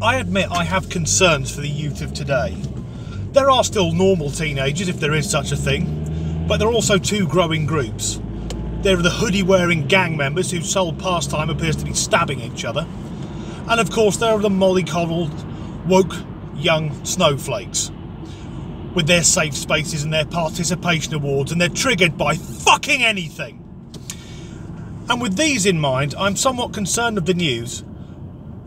I admit I have concerns for the youth of today. There are still normal teenagers, if there is such a thing, but there are also two growing groups. There are the hoodie-wearing gang members whose sole pastime appears to be stabbing each other. And of course there are the mollycoddled, woke, young snowflakes. With their safe spaces and their participation awards, and they're triggered by fucking anything. And with these in mind, I'm somewhat concerned of the news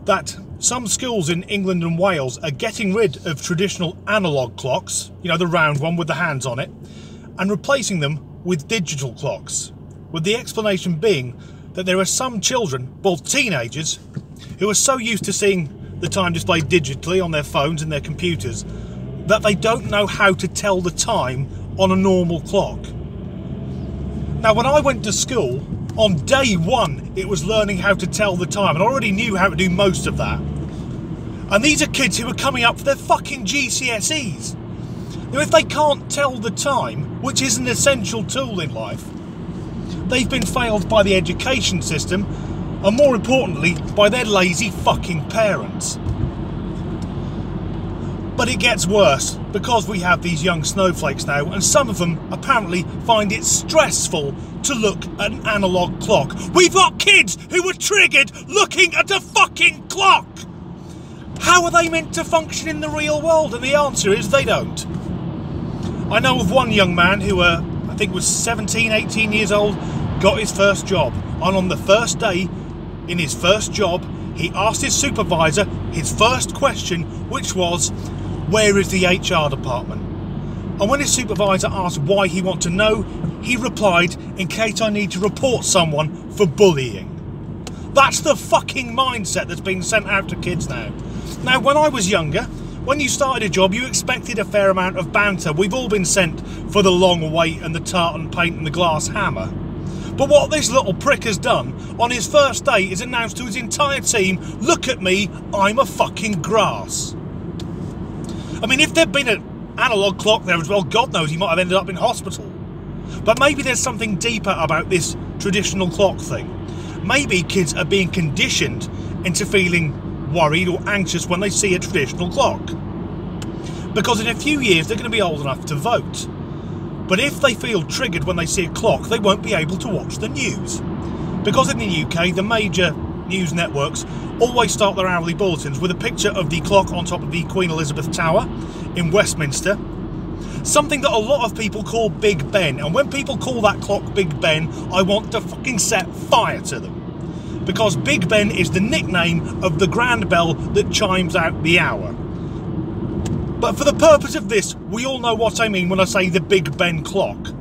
that some schools in England and Wales are getting rid of traditional analogue clocks, you know, the round one with the hands on it, and replacing them with digital clocks, with the explanation being that there are some children, well, teenagers, who are so used to seeing the time displayed digitally on their phones and their computers that they don't know how to tell the time on a normal clock. Now, when I went to school, on day one, it was learning how to tell the time, and I already knew how to do most of that. And these are kids who are coming up for their fucking GCSEs. Now, if they can't tell the time, which is an essential tool in life, they've been failed by the education system, and more importantly, by their lazy fucking parents. But it gets worse, because we have these young snowflakes now, and some of them apparently find it stressful to look at an analogue clock. We've got kids who were triggered looking at a fucking clock! How are they meant to function in the real world? And the answer is they don't. I know of one young man who, I think was 17, 18 years old, got his first job. And on the first day, in his first job, he asked his supervisor his first question, which was, "Where is the HR department?" And when his supervisor asked why he wanted to know, he replied, "In case I need to report someone for bullying." That's the fucking mindset that's being sent out to kids now. Now, when I was younger, when you started a job, you expected a fair amount of banter. We've all been sent for the long wait and the tartan paint and the glass hammer. But what this little prick has done on his first day is announced to his entire team, "Look at me, I'm a fucking grass." I mean, if there'd been an analogue clock there as well, God knows he might have ended up in hospital. But maybe there's something deeper about this traditional clock thing. Maybe kids are being conditioned into feeling worried or anxious when they see a traditional clock. Because in a few years they're going to be old enough to vote. But if they feel triggered when they see a clock, they won't be able to watch the news. Because in the UK, the major news networks always start their hourly bulletins with a picture of the clock on top of the Queen Elizabeth Tower in Westminster. Something that a lot of people call Big Ben. And when people call that clock Big Ben, I want to fucking set fire to them. Because Big Ben is the nickname of the grand bell that chimes out the hour. But for the purpose of this, we all know what I mean when I say the Big Ben clock.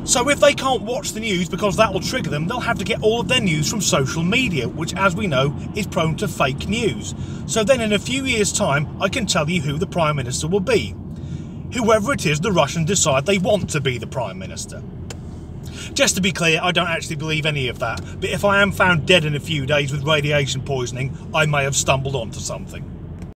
So if they can't watch the news because that will trigger them, they'll have to get all of their news from social media, which, as we know, is prone to fake news. So then in a few years' time, I can tell you who the Prime Minister will be. Whoever it is the Russians decide they want to be the Prime Minister. Just to be clear, I don't actually believe any of that, but if I am found dead in a few days with radiation poisoning, I may have stumbled onto something.